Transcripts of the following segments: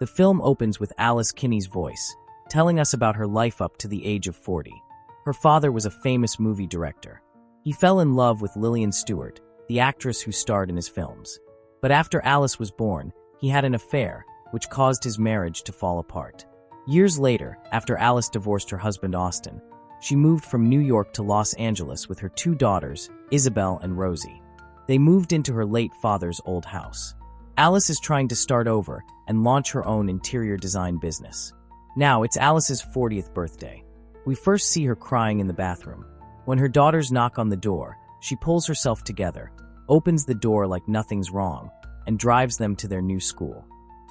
The film opens with Alice Kinney's voice, telling us about her life up to the age of 40. Her father was a famous movie director. He fell in love with Lillian Stewart, the actress who starred in his films. But after Alice was born, he had an affair, which caused his marriage to fall apart. Years later, after Alice divorced her husband Austin, she moved from New York to Los Angeles with her 2 daughters, Isabel and Rosie. They moved into her late father's old house. Alice is trying to start over and launch her own interior design business. Now it's Alice's 40th birthday. We first see her crying in the bathroom. When her daughters knock on the door, she pulls herself together, opens the door like nothing's wrong, and drives them to their new school.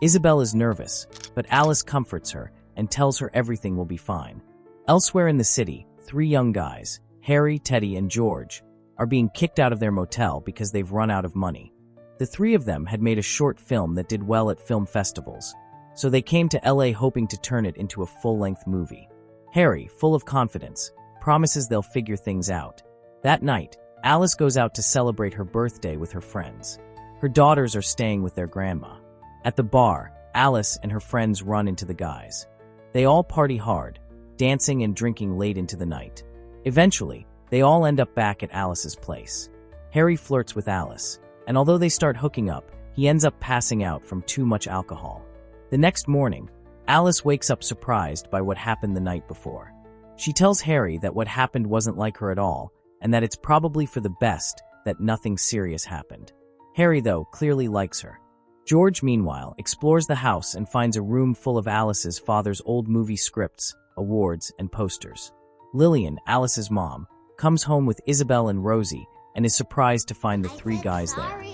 Isabel is nervous, but Alice comforts her and tells her everything will be fine. Elsewhere in the city, 3 young guys, Harry, Teddy, and George, are being kicked out of their motel because they've run out of money. The 3 of them had made a short film that did well at film festivals, so they came to LA hoping to turn it into a full-length movie. Harry, full of confidence, promises they'll figure things out. That night, Alice goes out to celebrate her birthday with her friends. Her daughters are staying with their grandma. At the bar, Alice and her friends run into the guys. They all party hard, dancing and drinking late into the night. Eventually, they all end up back at Alice's place. Harry flirts with Alice, and although they start hooking up, he ends up passing out from too much alcohol. The next morning, Alice wakes up surprised by what happened the night before. She tells Harry that what happened wasn't like her at all, and that it's probably for the best that nothing serious happened. Harry, though, clearly likes her. George, meanwhile, explores the house and finds a room full of Alice's father's old movie scripts, awards, and posters. Lillian, Alice's mom, comes home with Isabel and Rosie and is surprised to find the 3 guys there.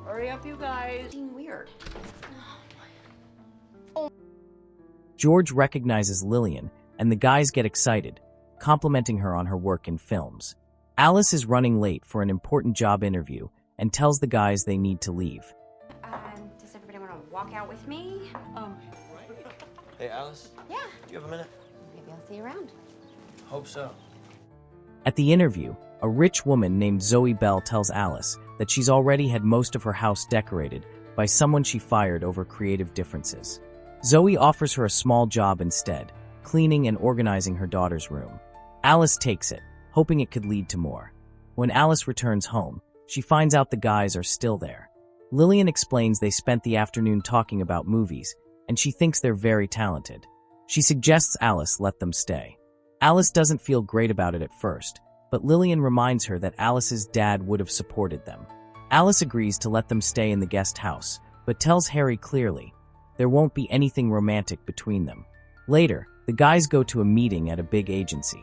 Hurry up, you guys. Weird. George recognizes Lillian, and the guys get excited, complimenting her on her work in films. Alice is running late for an important job interview and tells the guys they need to leave. Does everybody want to walk out with me? Hey, Alice? Yeah. Do you have a minute? Maybe I'll see you around. Hope so. At the interview, a rich woman named Zoe Bell tells Alice that she's already had most of her house decorated by someone she fired over creative differences. Zoe offers her a small job instead, cleaning and organizing her daughter's room. Alice takes it, hoping it could lead to more. When Alice returns home, she finds out the guys are still there. Lillian explains they spent the afternoon talking about movies, and she thinks they're very talented. She suggests Alice let them stay. Alice doesn't feel great about it at first, but Lillian reminds her that Alice's dad would have supported them. Alice agrees to let them stay in the guest house, but tells Harry clearly there won't be anything romantic between them. Later, the guys go to a meeting at a big agency.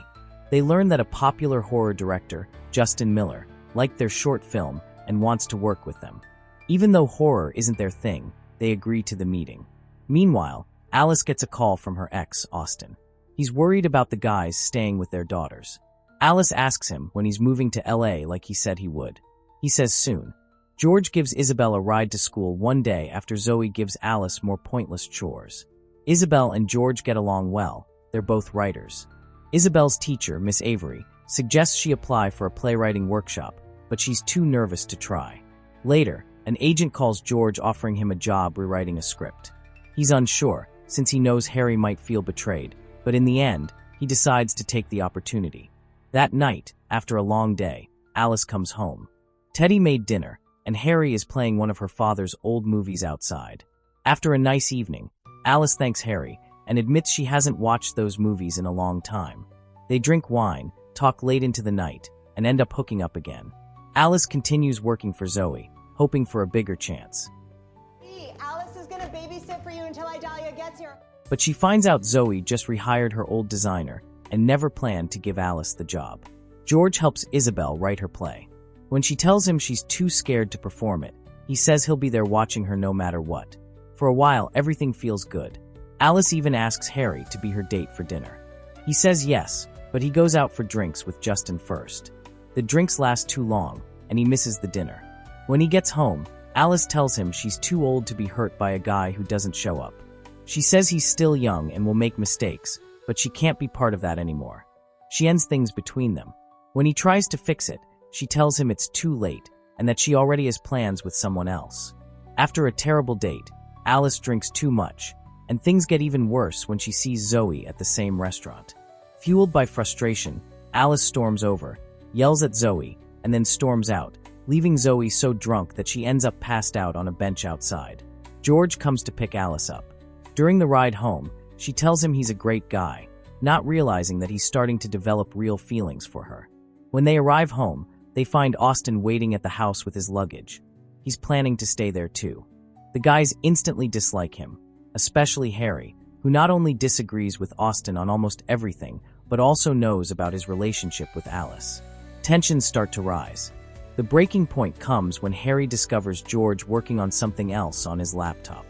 They learn that a popular horror director, Justin Miller, liked their short film and wants to work with them. Even though horror isn't their thing, they agree to the meeting. Meanwhile, Alice gets a call from her ex, Austin. He's worried about the guys staying with their daughters. Alice asks him when he's moving to LA like he said he would. He says soon. George gives Isabel a ride to school one day after Zoe gives Alice more pointless chores. Isabel and George get along well. They're both writers. Isabel's teacher, Miss Avery, suggests she apply for a playwriting workshop, but she's too nervous to try. Later, an agent calls George offering him a job rewriting a script. He's unsure, since he knows Harry might feel betrayed, but in the end, he decides to take the opportunity. That night, after a long day, Alice comes home. Teddy made dinner, and Harry is playing one of her father's old movies outside. After a nice evening, Alice thanks Harry and admits she hasn't watched those movies in a long time. They drink wine, talk late into the night, and end up hooking up again. Alice continues working for Zoe, hoping for a bigger chance. Hey, Alice is gonna babysit for you until Idalia gets here. But she finds out Zoe just rehired her old designer and never planned to give Alice the job. George helps Isabel write her play. When she tells him she's too scared to perform it, he says he'll be there watching her no matter what. For a while, everything feels good. Alice even asks Harry to be her date for dinner. He says yes, but he goes out for drinks with Justin first. The drinks last too long, and he misses the dinner. When he gets home, Alice tells him she's too old to be hurt by a guy who doesn't show up. She says he's still young and will make mistakes, but she can't be part of that anymore. She ends things between them. When he tries to fix it, she tells him it's too late and that she already has plans with someone else. After a terrible date, Alice drinks too much, and things get even worse when she sees Zoe at the same restaurant. Fueled by frustration, Alice storms over, yells at Zoe, and then storms out, leaving Zoe so drunk that she ends up passed out on a bench outside. George comes to pick Alice up. During the ride home, she tells him he's a great guy, not realizing that he's starting to develop real feelings for her. When they arrive home, they find Austin waiting at the house with his luggage. He's planning to stay there too. The guys instantly dislike him, especially Harry, who not only disagrees with Austin on almost everything, but also knows about his relationship with Alice. Tensions start to rise. The breaking point comes when Harry discovers George working on something else on his laptop.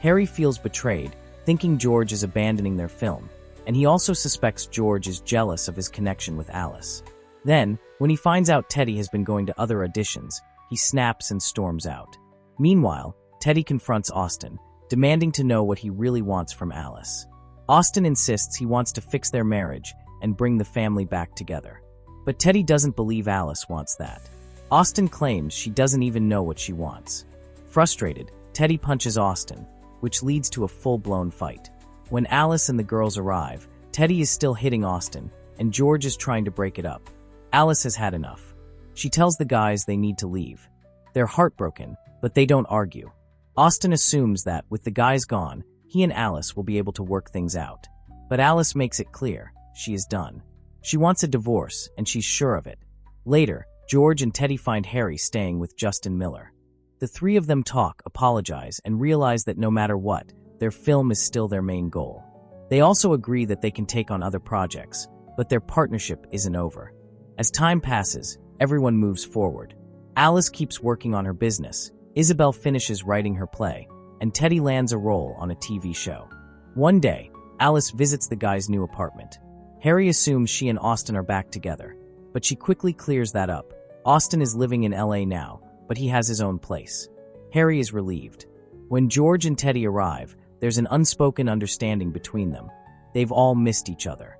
Harry feels betrayed, thinking George is abandoning their film, and he also suspects George is jealous of his connection with Alice. Then, when he finds out Teddy has been going to other auditions, he snaps and storms out. Meanwhile, Teddy confronts Austin, demanding to know what he really wants from Alice. Austin insists he wants to fix their marriage and bring the family back together. But Teddy doesn't believe Alice wants that. Austin claims she doesn't even know what she wants. Frustrated, Teddy punches Austin, which leads to a full-blown fight. When Alice and the girls arrive, Teddy is still hitting Austin, and George is trying to break it up. Alice has had enough. She tells the guys they need to leave. They're heartbroken, but they don't argue. Austin assumes that, with the guys gone, he and Alice will be able to work things out. But Alice makes it clear she is done. She wants a divorce, and she's sure of it. Later, George and Teddy find Harry staying with Justin Miller. The three of them talk, apologize, and realize that no matter what, their film is still their main goal. They also agree that they can take on other projects, but their partnership isn't over. As time passes, everyone moves forward. Alice keeps working on her business, Isabel finishes writing her play, and Teddy lands a role on a TV show. One day, Alice visits the guy's new apartment. Harry assumes she and Austin are back together, but she quickly clears that up. Austin is living in LA now, but he has his own place. Harry is relieved. When George and Teddy arrive, there's an unspoken understanding between them. They've all missed each other.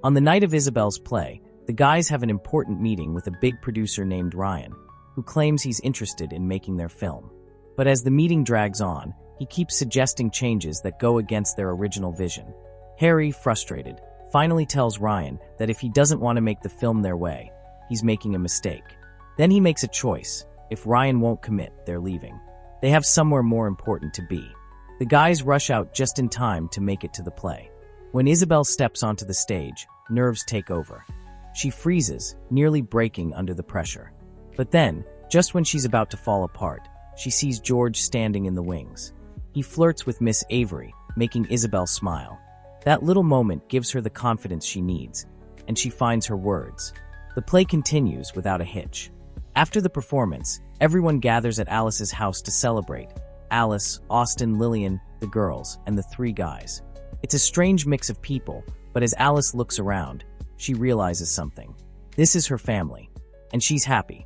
On the night of Isabel's play, the guys have an important meeting with a big producer named Ryan, who claims he's interested in making their film. But as the meeting drags on, he keeps suggesting changes that go against their original vision. Harry, frustrated, finally tells Ryan that if he doesn't want to make the film their way, he's making a mistake. Then he makes a choice. If Ryan won't commit, they're leaving. They have somewhere more important to be. The guys rush out just in time to make it to the play. When Isabel steps onto the stage, nerves take over. She freezes, nearly breaking under the pressure. But then, just when she's about to fall apart, she sees George standing in the wings. He flirts with Miss Avery, making Isabel smile. That little moment gives her the confidence she needs, and she finds her words. The play continues without a hitch. After the performance, everyone gathers at Alice's house to celebrate. Alice, Austin, Lillian, the girls, and the three guys. It's a strange mix of people, but as Alice looks around, she realizes something. This is her family, and she's happy.